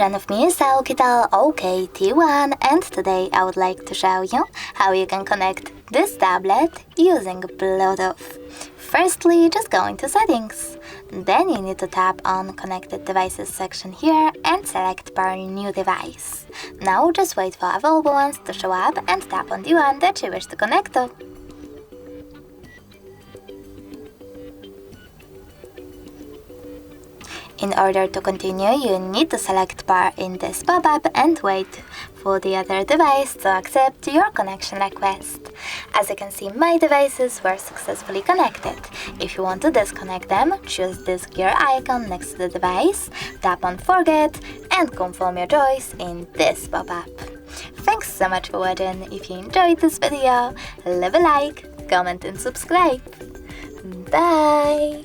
friend of me is OUKITEL OKT1, and today I would like to show you how you can connect this tablet using Bluetooth. Firstly, just go into settings. Then you need to tap on connected devices section here and select pair new device. Now just wait for available ones to show up and tap on the one that you wish to connect to. In order to continue, you need to select pair in this pop-up and wait for the other device to accept your connection request. As you can see, my devices were successfully connected. If you want to disconnect them, choose this gear icon next to the device, tap on forget, and confirm your choice in this pop-up. Thanks so much for watching. If you enjoyed this video, leave a like, comment and subscribe. Bye!